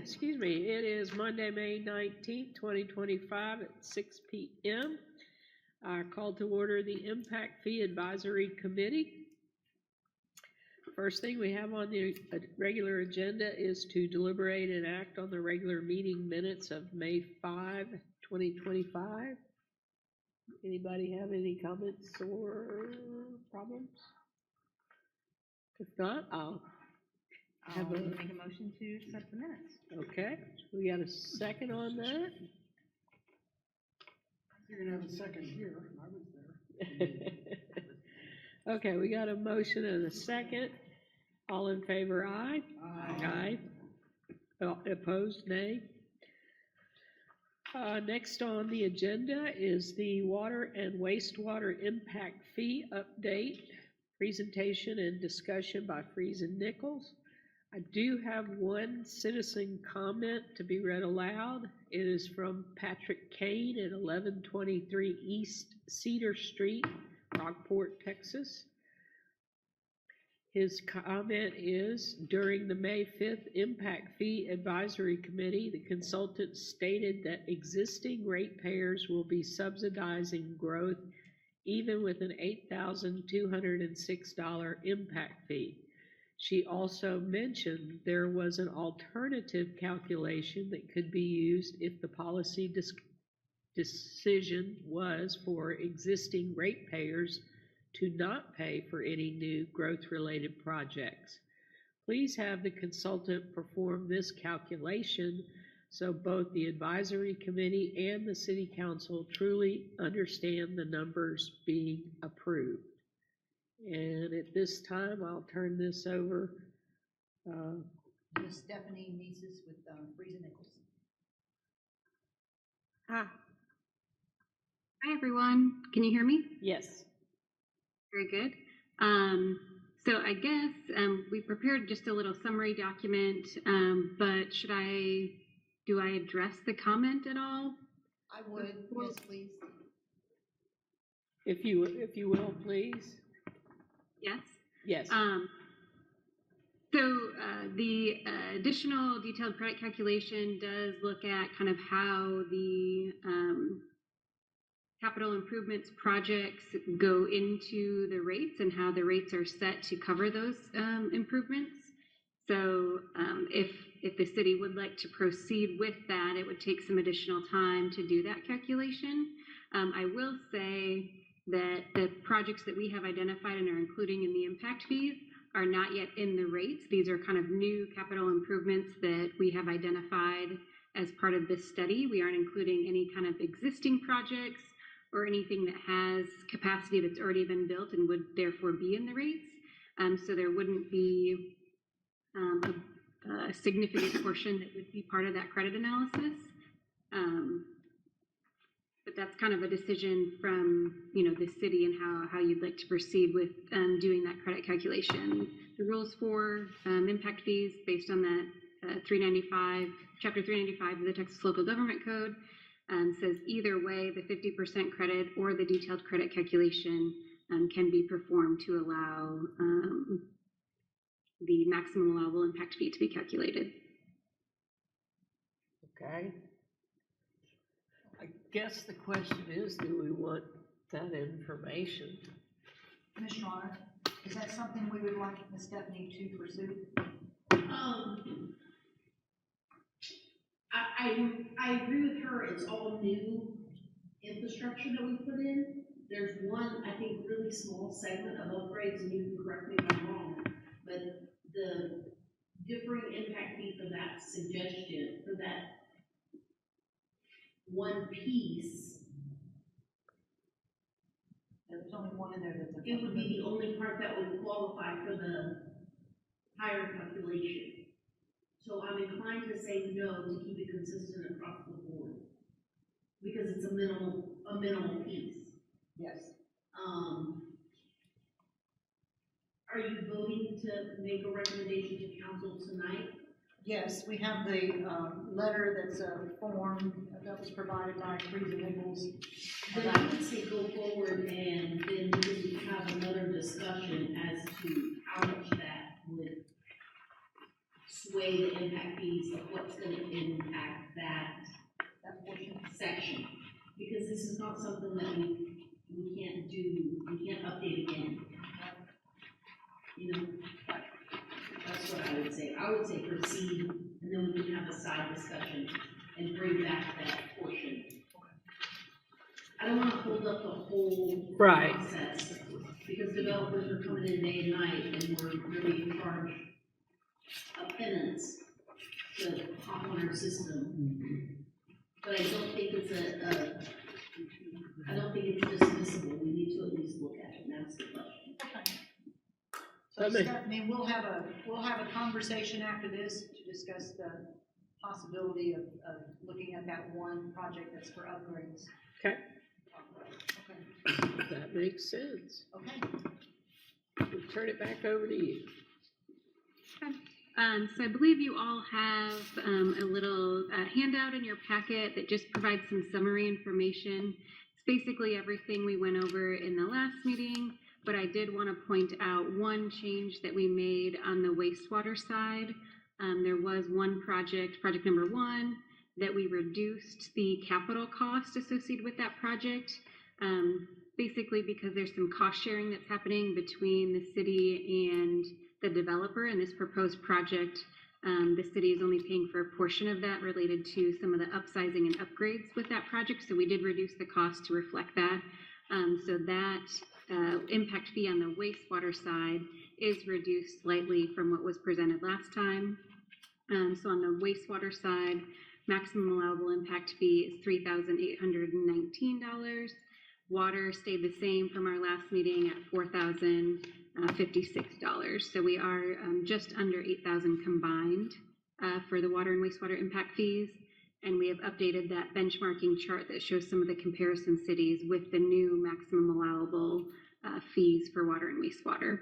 excuse me, it is Monday, May 19th, 2025 at 6 p.m. I call to order the Impact Fee Advisory Committee. First thing we have on the regular agenda is to deliberate and act on the regular meeting minutes of May 5, 2025. Anybody have any comments or problems? If not, I'll make a motion to accept the minutes. Okay, we got a second on that. You're gonna have a second here. I was there. Okay, we got a motion and a second. All in favor, aye. Aye. Opposed, nay. Next on the agenda is the water and wastewater impact fee update, presentation and discussion by Freese and Nichols. I do have one citizen comment to be read aloud. It is from Patrick Kane at 1123 East Cedar Street, Rockport, Texas. His comment is, during the May 5th Impact Fee Advisory Committee, the consultant stated that existing ratepayers will be subsidizing growth even with an $8,206 impact fee. She also mentioned there was an alternative calculation that could be used if the policy decision was for existing ratepayers to not pay for any new growth-related projects. Please have the consultant perform this calculation so both the advisory committee and the city council truly understand the numbers being approved. And at this time, I'll turn this over. Ms. Stephanie Nieces with Freese and Nichols. Hi everyone, can you hear me? Yes. Very good. So I guess we prepared just a little summary document, but do I address the comment at all? I would, yes, please. If you will, please. Yes. Yes. So the additional detailed credit calculation does look at kind of how the capital improvements projects go into the rates and how the rates are set to cover those improvements. So if the city would like to proceed with that, it would take some additional time to do that calculation. I will say that the projects that we have identified and are including in the impact fees are not yet in the rates. These are kind of new capital improvements that we have identified as part of this study. We aren't including any kind of existing projects or anything that has capacity that's already been built and would therefore be in the rates. So there wouldn't be a significant portion that would be part of that credit analysis. But that's kind of a decision from the city and how you'd like to proceed with doing that credit calculation. The rules for impact fees based on that Chapter 395 of the Texas Local Government Code says either way, the 50% credit or the detailed credit calculation can be performed to allow the maximum allowable impact fee to be calculated. Okay. I guess the question is, do we want that information? Commissioner Honor, is that something we would like Ms. Stephanie to pursue? I agree with her. It's all new infrastructure that we put in. There's one, I think, really small segment of upgrades, and you can correct me if I'm wrong, but the differing impact fee for that suggestion, for that one piece, There's only one in there that's it would be the only part that would qualify for the higher calculation. So I'm inclined to say no to keep it consistent across the board because it's a minimal piece. Yes. Are you voting to make a recommendation to council tonight? Yes, we have the letter that's a form that was provided by Freese and Nichols. Then I would say go forward and then we can have another discussion as to how much that would sway the impact fees of what's gonna impact that portion. section. Because this is not something that we can't do, we can't update again. You know, that's what I would say. I would say proceed, and then we can have a side discussion and bring back that portion. I don't wanna hold up the whole Right. process, because developers are coming in day and night, and we're really in charge of penance to hop on our system. But I don't think it's I don't think it's dismissible. We need to at least look at it and ask the question. Okay. So Stephanie, we'll have a conversation after this to discuss the possibility of looking at that one project that's for upgrades. Okay, Okay. that makes sense. Okay. We'll turn it back over to you. So I believe you all have a little handout in your packet that just provides some summary information. It's basically everything we went over in the last meeting, but I did want to point out one change that we made on the wastewater side. There was one project number 1, that we reduced the capital cost associated with that project. Basically because there's some cost sharing that's happening between the city and the developer in this proposed project. The city is only paying for a portion of that related to some of the upsizing and upgrades with that project, so we did reduce the cost to reflect that. So that impact fee on the wastewater side is reduced slightly from what was presented last time. So on the wastewater side, maximum allowable impact fee is $3,819. Water stayed the same from our last meeting at $4,056. So we are just under 8,000 combined for the water and wastewater impact fees. And we have updated that benchmarking chart that shows some of the comparison cities with the new maximum allowable fees for water and wastewater.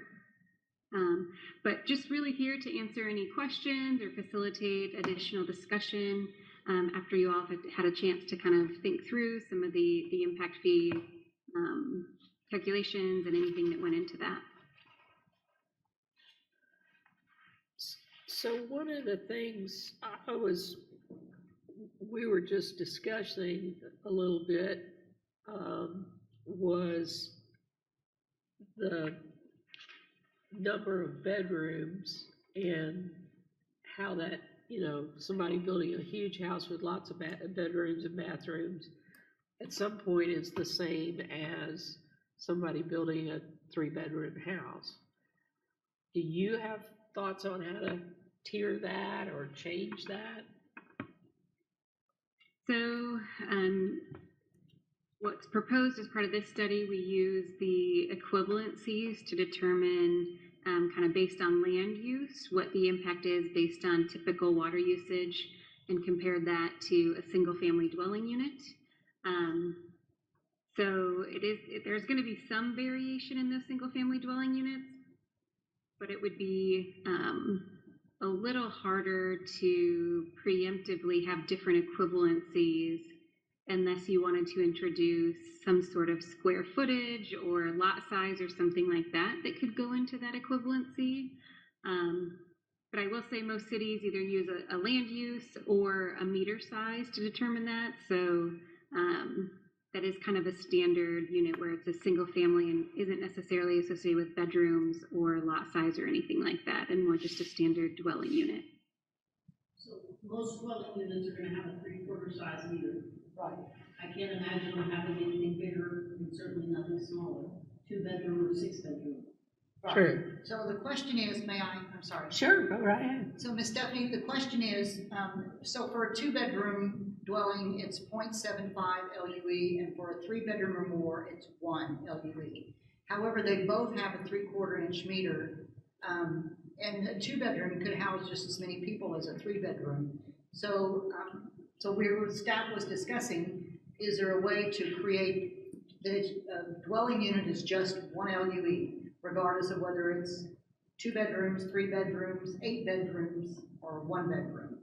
But just really here to answer any questions or facilitate additional discussion after you all have had a chance to kind of think through some of the impact fee calculations and anything that went into that. So one of the things we were just discussing a little bit was the number of bedrooms and how that, somebody building a huge house with lots of bedrooms and bathrooms at some point is the same as somebody building a 3-bedroom house. Do you have thoughts on how to tier that or change that? So what's proposed as part of this study, we use the equivalencies to determine kind of based on land use, what the impact is based on typical water usage, and compared that to a single family dwelling unit. So there's going to be some variation in those single family dwelling units, but it would be a little harder to preemptively have different equivalencies unless you wanted to introduce some sort of square footage or lot size or something like that that could go into that equivalency. But I will say most cities either use a land use or a meter size to determine that. So that is kind of a standard unit where it's a single family and isn't necessarily associated with bedrooms or lot size or anything like that, and more just a standard dwelling unit. So most dwelling units are gonna have a 3/4 size meter. Right. I can't imagine them having anything bigger and certainly nothing smaller, 2-bedroom or 6-bedroom. Right. Sure. So the question is, I'm sorry. Sure, go right ahead. So Ms. Stephanie, the question is, so for a 2-bedroom dwelling, it's 0.75 LUE, and for a 3-bedroom or more, it's 1 LUE. However, they both have a 3/4 inch meter, and a 2-bedroom could house just as many people as a 3-bedroom. So, staff was discussing, is there a way to create that a dwelling unit is just 1 LUE, regardless of whether it's 2 bedrooms, 3 bedrooms, 8 bedrooms, or 1 bedroom.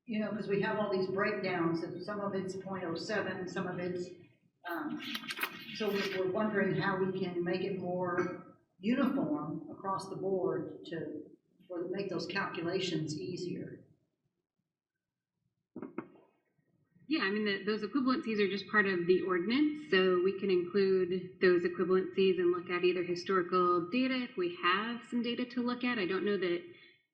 Because we have all these breakdowns, and some of it's 0.07, some of it's, so we're wondering how we can make it more uniform across the board would make those calculations easier. Yeah, I mean, those equivalencies are just part of the ordinance, so we can include those equivalencies and look at either historical data if we have some data to look at. I don't know that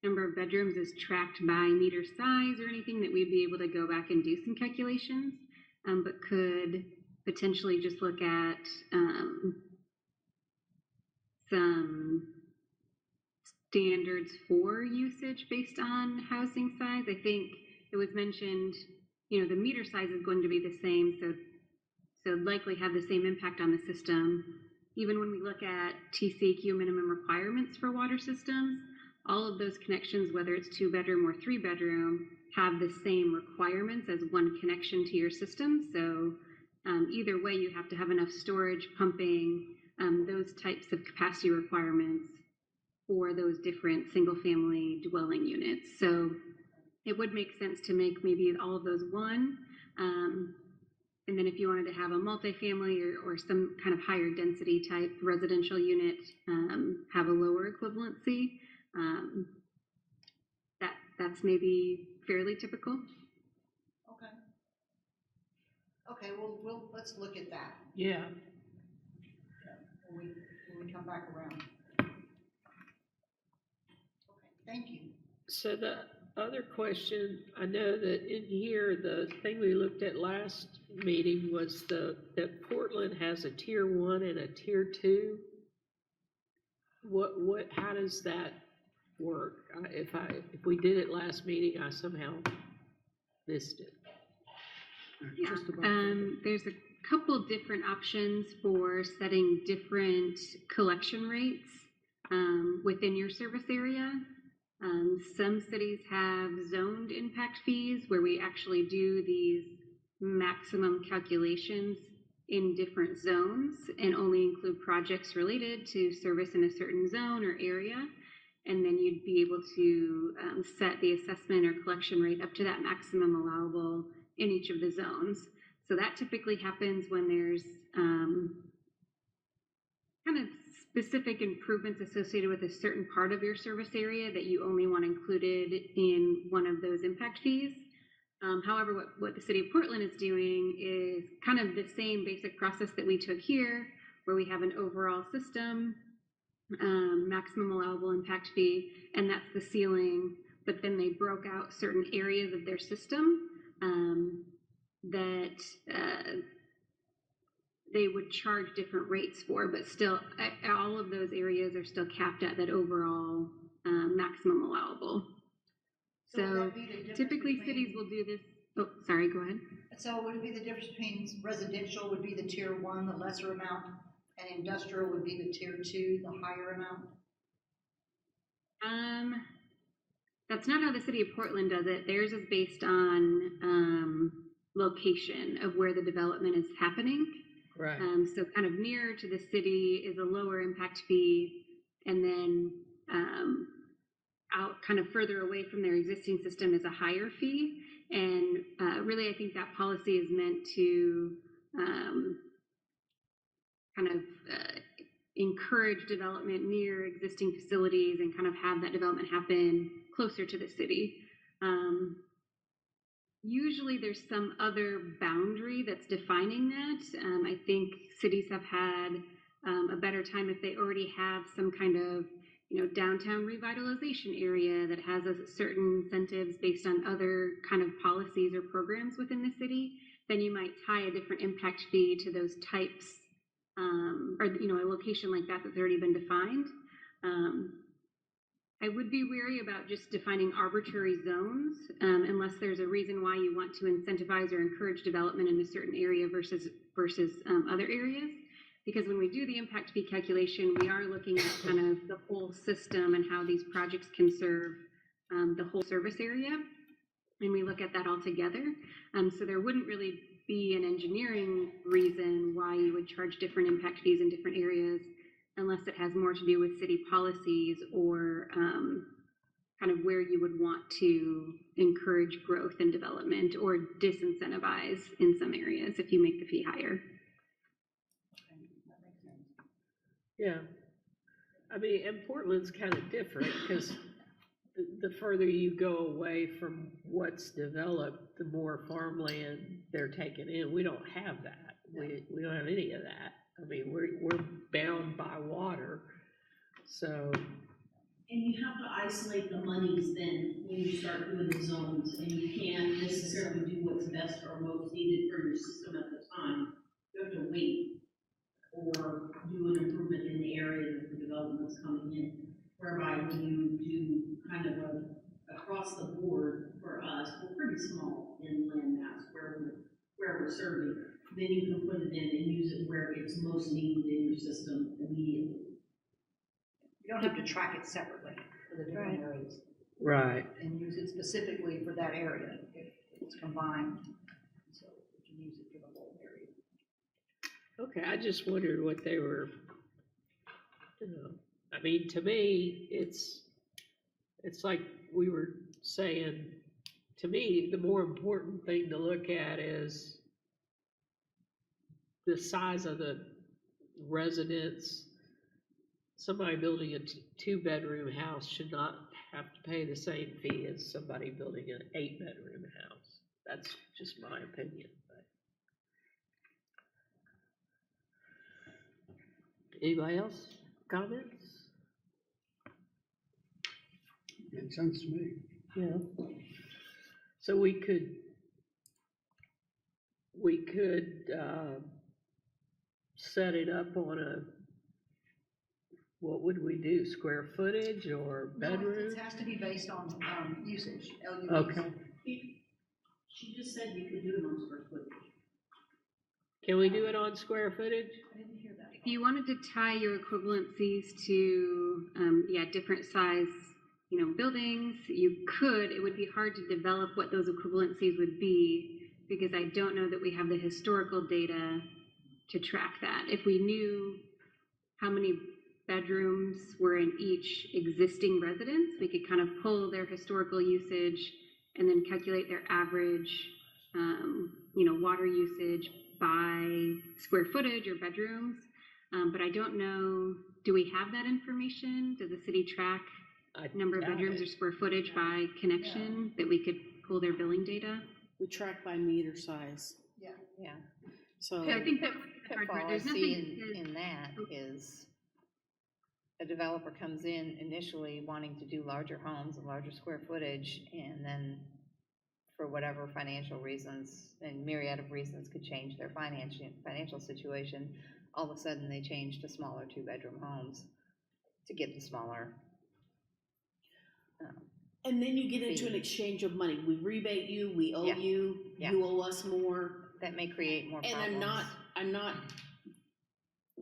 number of bedrooms is tracked by meter size or anything that we'd be able to go back and do some calculations, but could potentially just look at some standards for usage based on housing size. I think it was mentioned, you know, the meter size is going to be the same, so likely have the same impact on the system. Even when we look at TCEQ minimum requirements for water systems, all of those connections, whether it's 2-bedroom or 3-bedroom, have the same requirements as one connection to your system. So either way, you have to have enough storage, pumping, those types of capacity requirements for those different single-family dwelling units. So it would make sense to make maybe all of those one, and then if you wanted to have a multifamily or some kind of higher density type residential unit, have a lower equivalency. That's maybe fairly typical. Okay. Okay, well, let's look at that Yeah. when we come back around. Okay, thank you. So the other question, I know that in here, the thing we looked at last meeting was that Portland has a tier 1 and a tier 2. How does that work? If we did it last meeting, I somehow missed it. Yeah, Just about there's a couple different options for setting different collection rates within your service area. Some cities have zoned impact fees where we actually do these maximum calculations in different zones and only include projects related to service in a certain zone or area. And then you'd be able to set the assessment or collection rate up to that maximum allowable in each of the zones. So that typically happens when there's kind of specific improvements associated with a certain part of your service area that you only want included in one of those impact fees. However, what the city of Portland is doing is kind of the same basic process that we took here, where we have an overall system, maximum allowable impact fee, and that's the ceiling, but then they broke out certain areas of their system that they would charge different rates for, but still all of those areas are still capped at that overall maximum allowable. So would So that be the difference typically between- cities will do this. Oh, sorry, go ahead. So would it be the difference between residential would be the tier 1, the lesser amount, and industrial would be the tier 2, the higher amount? That's not how the city of Portland does it. Theirs is based on location of where the development is happening. Right. So kind of nearer to the city is a lower impact fee, and then out kind of further away from their existing system is a higher fee. And really, I think that policy is meant to kind of encourage development near existing facilities and kind of have that development happen closer to the city. Usually there's some other boundary that's defining that. I think cities have had a better time if they already have some kind of, downtown revitalization area that has a certain incentives based on other kind of policies or programs within the city, then you might tie a different impact fee to those types, or a location like that that's already been defined. I would be wary about just defining arbitrary zones unless there's a reason why you want to incentivize or encourage development in a certain area versus other areas. Because when we do the impact fee calculation, we are looking at kind of the whole system and how these projects can serve the whole service area. And we look at that all together. So there wouldn't really be an engineering reason why you would charge different impact fees in different areas unless it has more to do with city policies or kind of where you would want to encourage growth and development or disincentivize in some areas if you make the fee higher. Yeah. I mean, and Portland's kind of different because the further you go away from what's developed, the more farmland they're taking in. We don't have that. We don't have any of that. I mean, we're bound by water, so. And you have to isolate the monies then when you start doing the zones, and you can't necessarily do what's best or most needed for your system at the time. You have to wait or do an improvement in the area that the development's coming in. Whereby when you do kind of a across the board for us, we're pretty small in land mass where we're serving. Then you can put it in and use it where it's most needed in your system immediately. You don't have to track it separately for the different areas Right. and use it specifically for that area if it's combined. So you can use it for the whole area. Okay, I just wondered what they were, you know, I mean, to me, it's like we were saying, to me, the more important thing to look at is the size of the residence. Somebody building a two-bedroom house should not have to pay the same fee as somebody building an 8-bedroom house. That's just my opinion. But anybody else comments? Makes sense to me. Yeah. So we could set it up on a, what would we do, square footage or No, bedroom? it has to be based on usage, LUs. Okay. She just said you could do it on square footage. Can we do it on square footage? I didn't hear that. If you wanted to tie your equivalencies to, different size, buildings, you could. It would be hard to develop what those equivalencies would be because I don't know that we have the historical data to track that. If we knew how many bedrooms were in each existing residence, we could kind of pull their historical usage and then calculate their average, water usage by square footage or bedrooms. But I don't know, do we have that information? Does the city track number of bedrooms or square footage by connection that we could pull their billing data? We track by meter size, Yeah. so. I think that Pitfall I there's see nothing. in that is a developer comes in initially wanting to do larger homes and larger square footage, and then for whatever financial reasons, and myriad of reasons could change their financial situation, all of a sudden they change to smaller 2-bedroom homes to get the smaller. And then you get into an exchange of money. We rebate you, we owe you, you owe us more. That may create more problems. And I'm not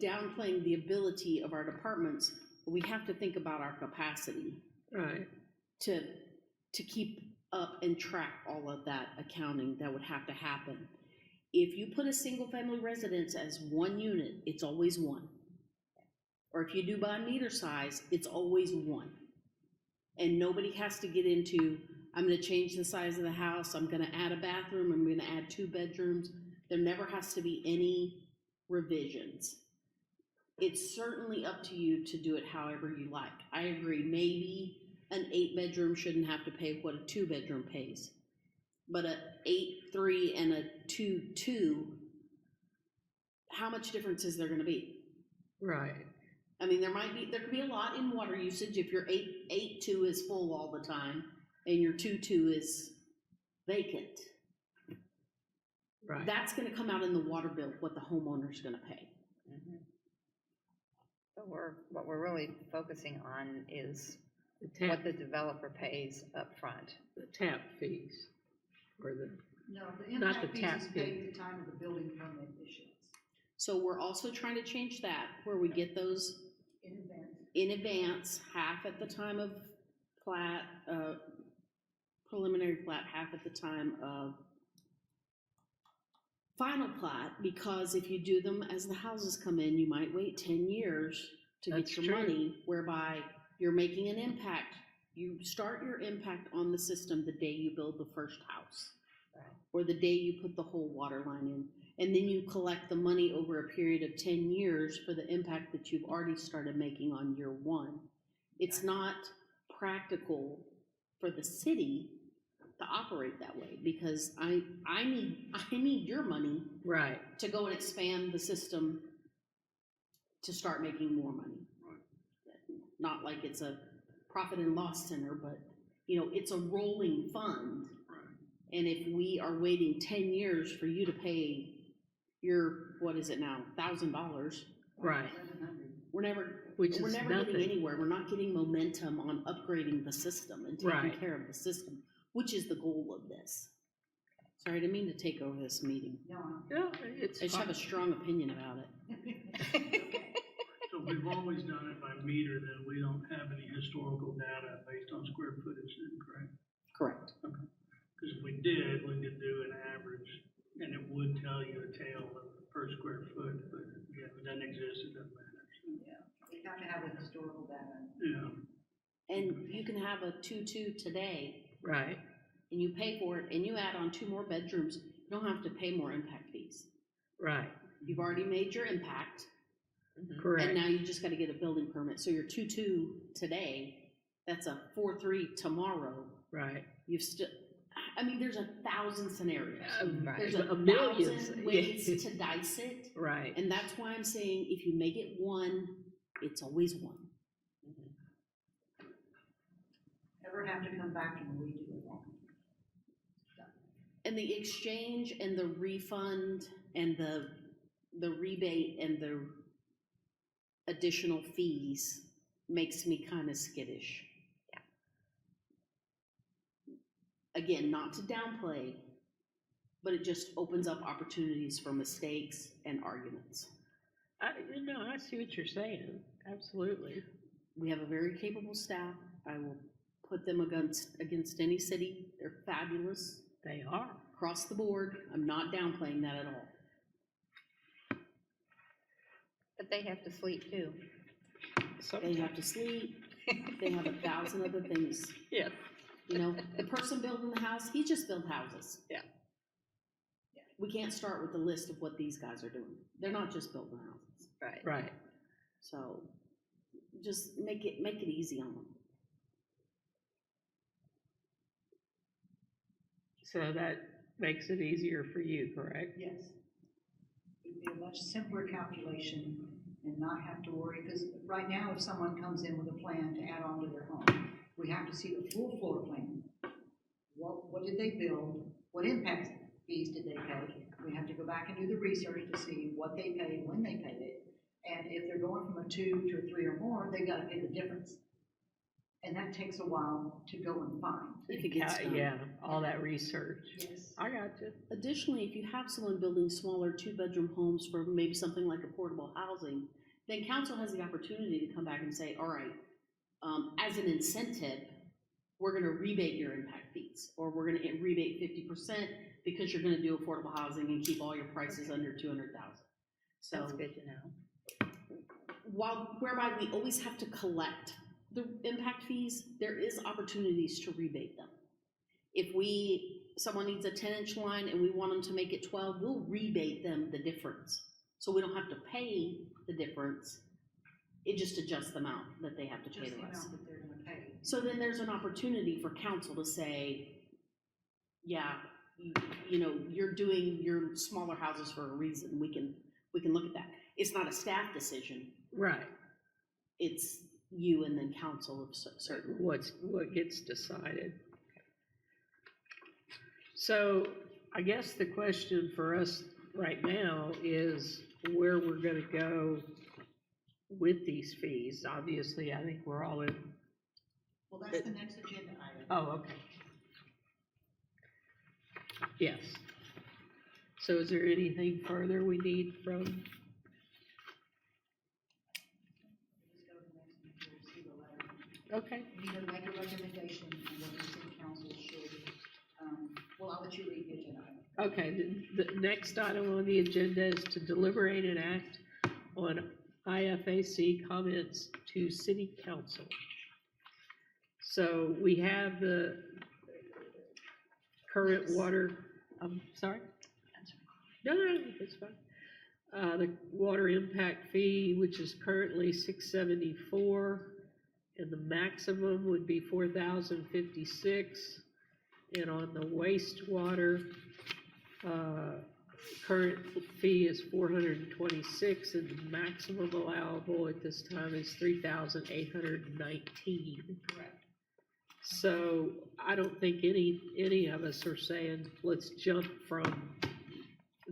downplaying the ability of our departments, but we have to think about our capacity Right. to keep up and track all of that accounting that would have to happen. If you put a single family residence as one unit, it's always one. Or if you do by meter size, it's always one. And nobody has to get into, I'm gonna change the size of the house, I'm gonna add a bathroom, I'm gonna add 2 bedrooms. There never has to be any revisions. It's certainly up to you to do it however you like. I agree, maybe an 8-bedroom shouldn't have to pay what a 2-bedroom pays. But a 8-3 and a 2-2, how much difference is there gonna be? Right. I mean, there could be a lot in water usage if your 8-2 is full all the time and your 2-2 is vacant. Right. That's gonna come out in the water bill, what the homeowner's gonna pay. Mhm. But what we're really focusing on is the what tap, the developer pays up front. the tap fees, or the, No, the Not the impact tap fees is fee. paid at the time of the building permit issuance So we're also trying to change that, where we get those in advance. in advance, half at the time of plat, preliminary plat, half at the time of final plat, because if you do them as the houses come in, you might wait 10 years to That's get your true. money, whereby you're making an impact. You start your impact on the system the day you build the first house, Right. or the day you put the whole water line in. And then you collect the money over a period of 10 years for the impact that you've already started making on year one. It's not practical for the city to operate that way, because I need your money Right, to go and expand the system to start making more money. Not like it's a profit and loss center, but, you know, it's a rolling fund. And if we are waiting 10 years for you to pay your, what is it now, $1,000, right, we're never which we're is never nothing. getting anywhere. We're not getting momentum on upgrading the system and taking Right. care of the system, which is the goal of this. Sorry, I didn't mean to take over this meeting. No, No, it's I just have a fine. strong opinion about it. So we've always done it by meter, then we don't have any historical data based on square footage, then, correct? Correct. Because if we did, we could do an average, and it would tell you a tale of per square foot, but again, if it doesn't exist, it doesn't matter. we have to have a historical data. Yeah, And you can have a 2-2 today, Right, and you pay for it, and you add on 2 more bedrooms, you don't have to pay more impact fees. right, You've already made your impact, and correct. now you just gotta get a building permit. So your 2-2 today, that's a 4-3 tomorrow. Right. You've still, I mean, there's 1,000 scenarios. There's A 1,000 millions, ways yeah. to dice it. Right, And that's why I'm saying if you make it 1, it's always 1. Ever have to come back and redo it all? And the exchange and the refund and the rebate and the additional fees makes me kind of skittish. Again, not to downplay, but it just opens up opportunities for mistakes and arguments. I see what you're saying, absolutely. We have a very capable staff. I will put them against any city. They're fabulous They are. across the board. I'm not downplaying that at all. But they have to sleep too. They have to sleep. They have 1,000 other things. Yeah. You know, the person building the house, he just built houses. Yeah. We can't start with the list of what these guys are doing. They're not just building houses. Right. Right, So just make it easy on them. so that makes it easier for you, correct? Yes. It'd be a much simpler calculation and not have to worry, because right now, if someone comes in with a plan to add on to their home, we have to see the full floor plan. What did they build? What impact fees did they pay? We have to go back and do the research to see what they paid, when they paid it. And if they're going from a 2 to a 3 or more, they gotta pay the difference. And that takes a while to go and find. If it gets done. Yeah, all that research. Yes. I got you. Additionally, if you have someone building smaller 2-bedroom homes for maybe something like affordable housing, then council has the opportunity to come back and say, all right, as an incentive, we're gonna rebate your impact fees, or we're gonna rebate 50% because you're gonna do affordable housing and keep all your prices under 200,000. So That's good to know. whereby we always have to collect the impact fees, there is opportunities to rebate them. If someone needs a 10-inch line and we want them to make it 12, we'll rebate them the difference. So we don't have to pay the difference. It just adjusts the amount that they have to pay Just the to us. amount that they're gonna pay. So then there's an opportunity for council to say, yeah, you know, you're doing your smaller houses for a reason. We can look at that. It's not a staff decision. Right, It's you and then council of certain. what gets decided. So I guess the question for us right now is where we're gonna go with these fees. Obviously, I think we're all in. Well, that's the next agenda item. Oh, okay. Yes. So is there anything further we need from? Just go to the next one, you'll see the letter. Okay. You need to make a recommendation on what the city council should, well, I'll let you read the agenda item. Okay, the next item on the agenda is to deliberate and act on IFAC comments to city council. So we have the current water, I'm sorry? No, it's fine. The water impact fee, which is currently $674. and the maximum would be 4,056. And on the wastewater, current fee is 426, and the maximum allowable at this time is 3,819. Correct. So I don't think any of us are saying, let's jump from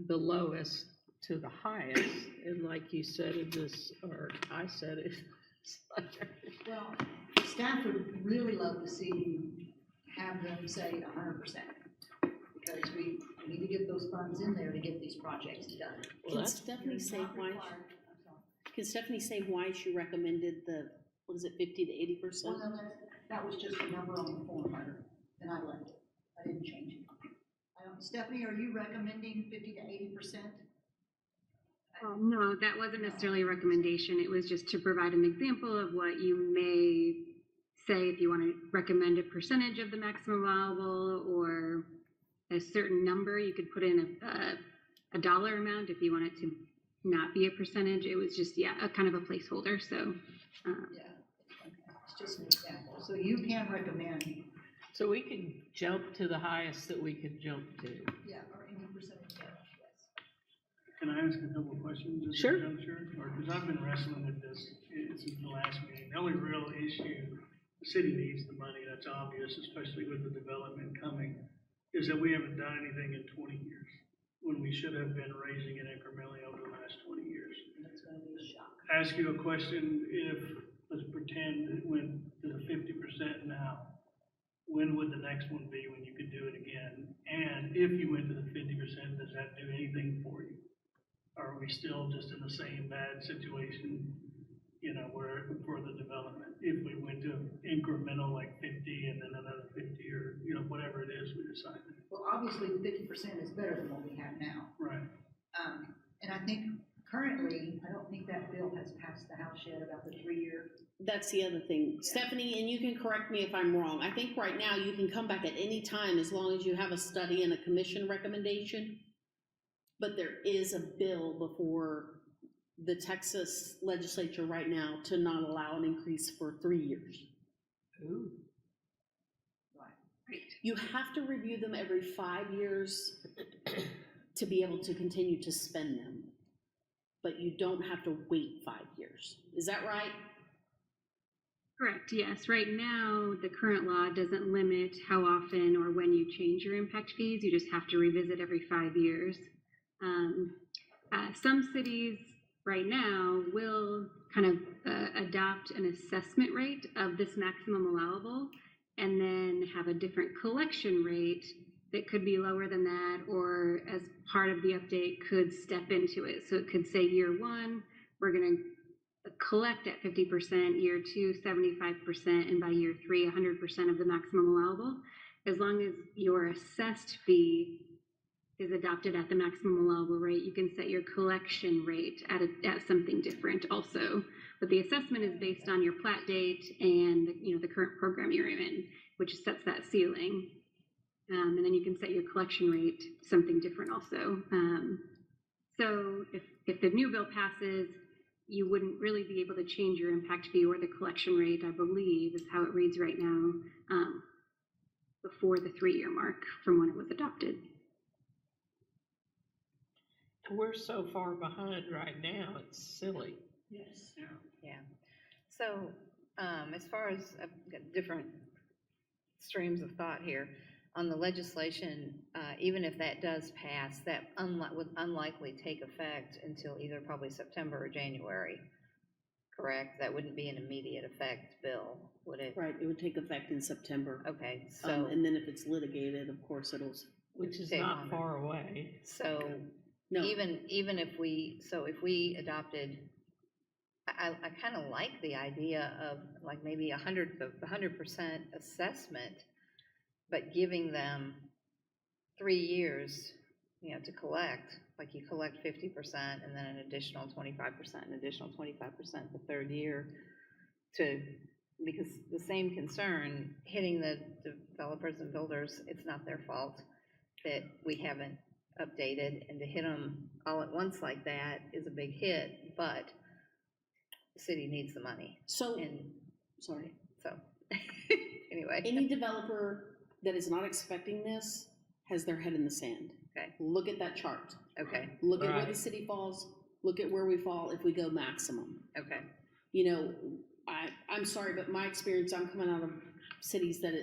the lowest to the highest. And like you said in this, or I said it. Well, staff would really love to see you have them say 100%, because we need to get those funds in there to get these projects done. Well, Can that's Stephanie say Not why, required. I'm sorry. can Stephanie say why she recommended the, what is it, 50 to 80%? Well, no, that was just a number on the form letter, and I left it. I didn't change it. Stephanie, are you recommending 50 to 80%? No, that wasn't necessarily a recommendation. It was just to provide an example of what you may say if you want to recommend a percentage of the maximum allowable or a certain number. You could put in a dollar amount if you want it to not be a percentage. It was just, yeah, a kind of a placeholder. So, Yeah, it's just an example. So you can recommend, so we can jump to the highest that we can jump to. yeah, or any percentage, yes. Can I ask a couple of questions? at this Sure. juncture? Or, because I've been wrestling with this since the last meeting. The only real issue, the city needs the money, that's obvious, especially with the development coming, is that we haven't done anything in 20 years, when we should have been raising it incrementally over the last 20 years. That's gonna be a shock. Ask you a question, if, let's pretend it went to the 50% now, when would the next one be when you could do it again? And if you went to the 50%, does that do anything for you? Or are we still just in the same bad situation, you know, where, for the development? If we went to incremental, like 50 and then another 50, or, you know, whatever it is we decided. Well, obviously, the 50% is better than what we have now. Right. And I think currently, I don't think that bill has passed the House yet about the 3-year. That's the other thing. Stephanie, and you can correct me if I'm wrong. I think right now you can come back at any time as long as you have a study and a commission recommendation. But there is a bill before the Texas legislature right now to not allow an increase for 3 years. Ooh. Right. You have to review them every 5 years to be able to continue to spend them. But you don't have to wait 5 years. Is that right? correct, yes. Right now, the current law doesn't limit how often or when you change your impact fees. You just have to revisit every 5 years. Some cities right now will kind of adopt an assessment rate of this maximum allowable and then have a different collection rate that could be lower than that, or as part of the update could step into it. So it could say year one, we're going to collect at 50%, year two, 75%, and by year three, 100% of the maximum allowable. As long as your assessed fee is adopted at the maximum allowable rate, you can set your collection rate at something different also. But the assessment is based on your plat date and the current program you're in, which sets that ceiling. And then you can set your collection rate something different also. So if the new bill passes, you wouldn't really be able to change your impact fee or the collection rate, I believe, is how it reads right now, before the 3-year mark from when it was adopted. We're so far behind right now, it's silly. Yes. Yeah. So, as far as I've got different streams of thought here on the legislation, even if that does pass, that would unlikely take effect until either probably September or January. Correct? That wouldn't be an immediate effect bill, would it? Right, it would take effect in September. Okay, so And then if it's litigated, of course, it'll, Which is Take not longer. far away. so no. even if we adopted, I kind of like the idea of like maybe 100% assessment, but giving them 3 years, to collect. Like you collect 50% and then an additional 25%, an additional 25% the third year, because the same concern hitting the developers and builders, it's not their fault that we haven't updated, and to hit them all at once like that is a big hit, but the city needs the money. So, And sorry. So, anyway. Any developer that is not expecting this has their head in the sand. Okay. Look at that chart. Okay, Look at where the Right. city falls, look at where we fall if we go maximum. okay. You know, I'm sorry, but my experience, I'm coming out of cities that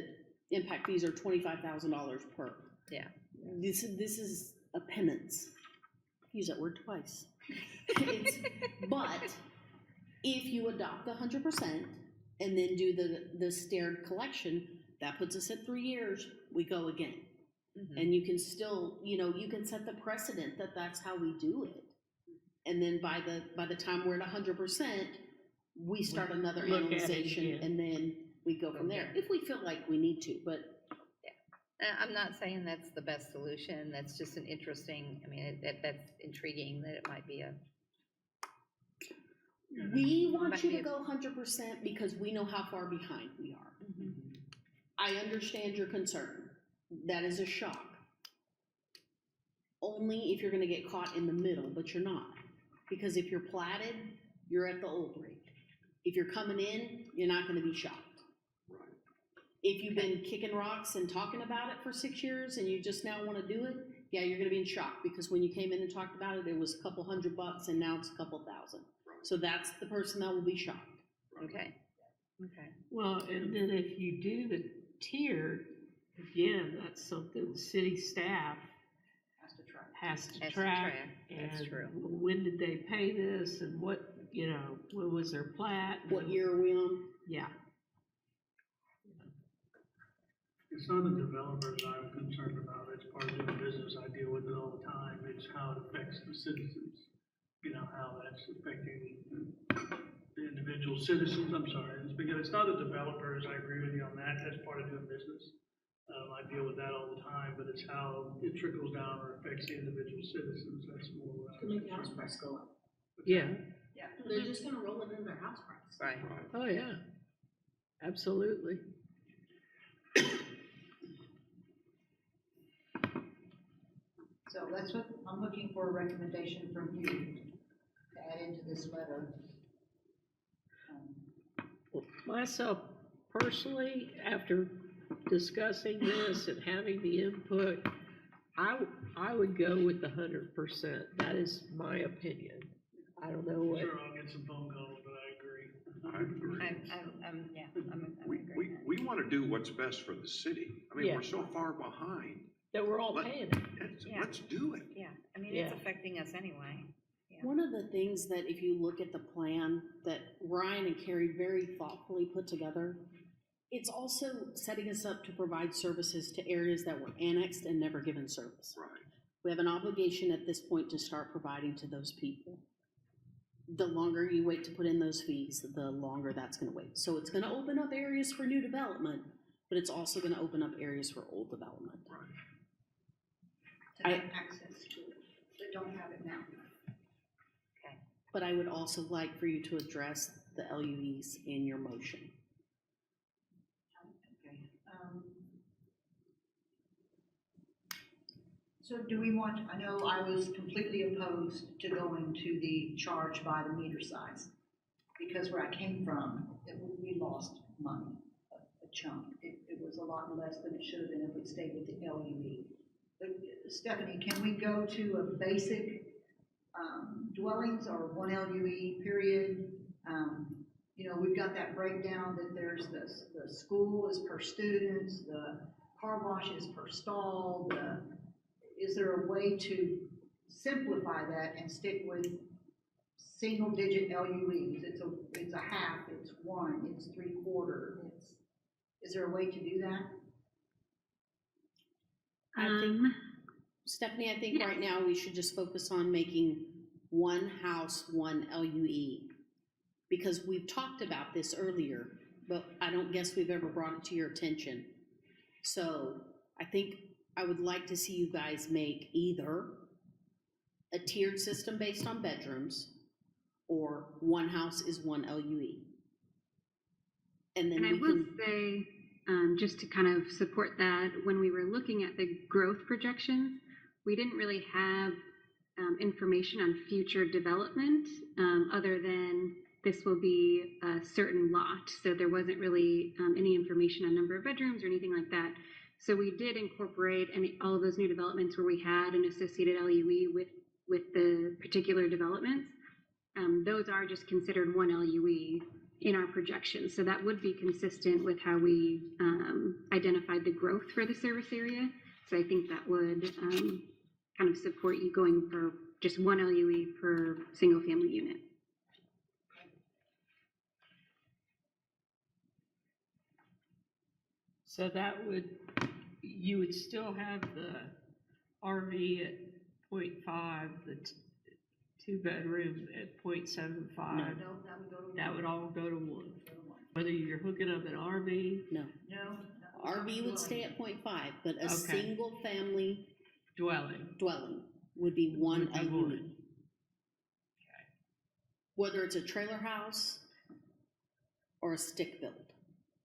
impact fees are $25,000 per. Yeah. This is a penance. Use that word twice. But if you adopt the 100% and then do the staired collection, that puts us at 3 years, we go again. Mhm. And you can still, you can set the precedent that that's how we do it. And then by the time we're at 100%, we start another Look at it analyzation, again. and then we go from there, if we feel like we need to, but I'm not saying that's the best solution, that's just an interesting, I mean, that's intriguing that it might be a, we want Might you be to a- go 100% because we know how far behind we are. I understand your concern. That is a shock. Only if you're gonna get caught in the middle, but you're not. Because if you're platted, you're at the old rate. If you're coming in, you're not gonna be shocked. If you've been kicking rocks and talking about it for 6 years and you just now wanna do it, yeah, you're gonna be in shock, because when you came in and talked about it, it was a couple $100 and now it's a couple thousand. So that's the person that will be shocked. okay, okay. Well, and then if you do the tiered, again, that's something the city staff Has to try. has to Has to track. track, that's And true. when did they pay this, and what, when was their plat? and What year are we on? Yeah. It's not the developers I'm concerned about, it's part of doing business, I deal with it all the time, it's how it affects the citizens. How that's affecting the individual citizens, I'm sorry, it's not the developers, I agree with you on that, that's part of doing business. I deal with that all the time, but it's how it trickles down or affects the individual citizens, that's more what To I'm make the house concerned price go up. Yeah. They're just gonna roll it into their house price. Right, Oh, yeah. Absolutely. So that's what, I'm looking for a recommendation from you to add into this letter. Myself personally, after discussing this and having the input, I would go with the 100%. That is my opinion. I don't know I'm what. sure I'll get some phone calls, but I agree. I agree. I'm We agreeing. want to do what's best for the city. I mean, Yeah. we're so far behind. That we're all Let- paying it. Yeah. Let's do it. Yeah, I mean, Yeah. it's affecting us anyway. Yeah. One of the things that if you look at the plan that Ryan and Carey very thoughtfully put together, it's also setting us up to provide services to areas that were annexed and never given service. Right. We have an obligation at this point to start providing to those people. The longer you wait to put in those fees, the longer that's gonna wait. So it's gonna open up areas for new development, but it's also gonna open up areas for old development. To have access to it, that don't have it now. But I would also like for you to address the LUEs in your motion. Okay. So do we want, I know I was completely opposed to going to the charge by the meter size, because where I came from, we lost money, a chunk. It was a lot less than it should have been if we stayed with the LUE. But Stephanie, can we go to a basic dwellings or one LUE period? We've got that breakdown that there's the school is per students, the car wash is per stall. Is there a way to simplify that and stick with single digit LUEs? It's a half, it's 1, it's 3/4. Is there a way to do that? Stephanie, I think right now we should just focus on making one house, one LUE. Because we've talked about this earlier, but I don't guess we've ever brought it to your attention. So I think I would like to see you guys make either a tiered system based on bedrooms, or one house is one LUE. And then And I we will can, say, just to kind of support that, when we were looking at the growth projections, we didn't really have information on future development other than this will be a certain lot. So there wasn't really any information on number of bedrooms or anything like that. So we did incorporate all of those new developments where we had an associated LUE with the particular developments. Those are just considered one LUE in our projections. So that would be consistent with how we identified the growth for the service area. So I think that would kind of support you going for just one LUE per single family unit. So that would, you would still have the RV at 0.5, the two-bedroom at 0.75. No, that would go to. That would all go to one. Whether you're hooking up an RV, No, No. RV would stay at 0.5, but a Okay. single family dwelling, dwelling would be one Would be LUE. one. Whether it's a trailer house or a stick build,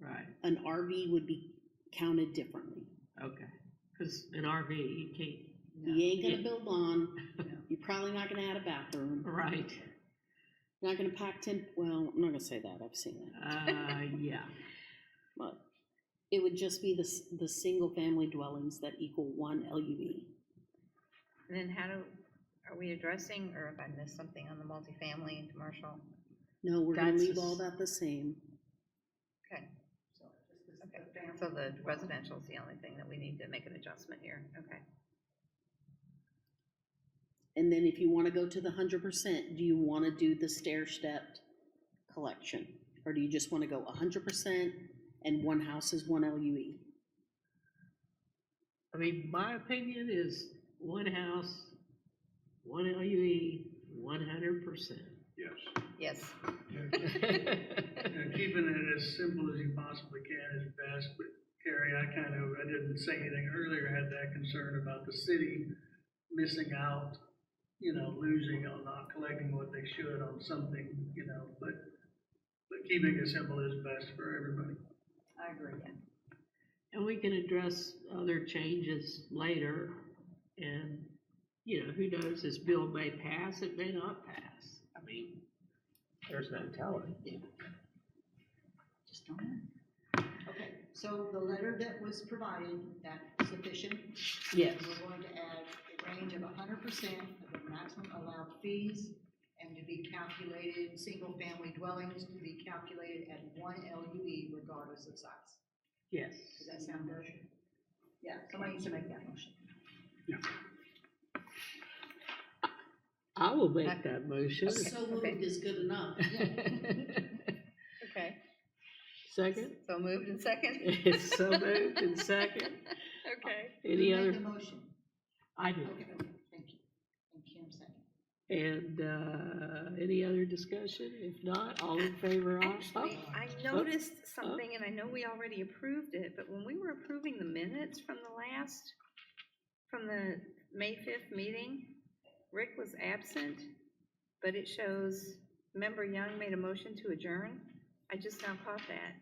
right, an RV would be counted differently. okay. Because an RV, you can't, You ain't gonna Yeah. build on, you're probably not gonna add a bathroom, right, you're not gonna pack 10, well, I'm not gonna say that, I've seen that. yeah. But it would just be the single family dwellings that equal one LUE. And then are we addressing, or if I missed something on the multifamily and commercial? No, we're gonna That's leave a all s- that the same. Okay, So just the okay, family so the dwelling. residential is the only thing that we need to make an adjustment here, okay. And then if you wanna go to the 100%, do you wanna do the stair-stepped collection? Or do you just wanna go 100% and one house is one LUE? I mean, my opinion is one house, one LUE, 100%. Yes. And Yes. keeping it as simple as you possibly can is best, but Carey, I didn't say anything earlier, had that concern about the city missing out, losing on not collecting what they should on something, but keeping it simple is best for everybody. I agree. And we can address other changes later, and, who knows, this bill may pass, it may not pass. I mean, there's no telling. Just don't know. Okay, so the letter that was provided, that's sufficient? Yes. We're going to add a range of 100% of the maximum allowed fees, and to be calculated, single-family dwellings to be calculated at one LUE regardless of size. Yes. Does that sound good? Yeah, somebody needs to make that motion. I will make that motion. So moved is good enough. Okay, Second? so moved and second? It's so moved and second. Okay. Any Who made other? the motion? I did. Okay, thank you. And Kim second. And, any other discussion? If not, all in favor, aye? Actually, I noticed something, and I know we already approved it, but when we were approving the minutes from the May 5th meeting, Rick was absent, but it shows Member Young made a motion to adjourn. I just now caught that.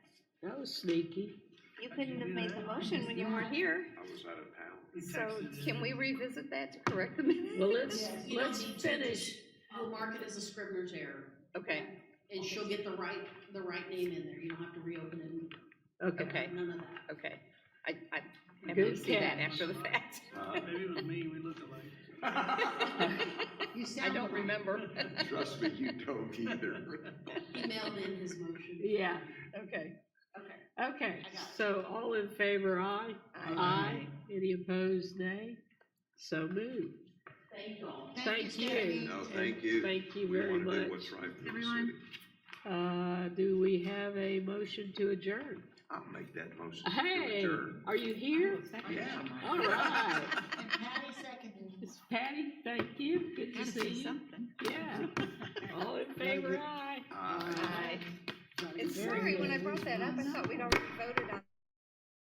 That was sneaky. You couldn't have made the motion when you weren't here, I was out of town. He so texted it can in. we revisit that to correct the minutes? Well, let's You don't need to, finish. just- We'll mark it as a scrivener's error. Okay, And she'll get the right name in there, you don't have to reopen it, Okay. okay, none of that. okay. I have Good to see that catch. after the fact. Maybe it was me, we look alike. You I sound don't alike. remember. Trust me, you don't either. He mailed in his motion. Yeah, Okay. Okay. okay. I got it. So all in favor, aye? Aye. Any opposed, nay? So moved. Thank you all. Thank you. Stephanie. No, thank you. Thank you We very wanna do much. what's right for the Everyone. city. Do we have a motion to adjourn? I'll make that motion to Hey, adjourn. are you here? Yeah. All right. And Patty seconded. It's Patty, thank you. Good to see you. Yeah. All in favor, aye. Aye. Aye. And sorry, when I brought that up, I thought we'd already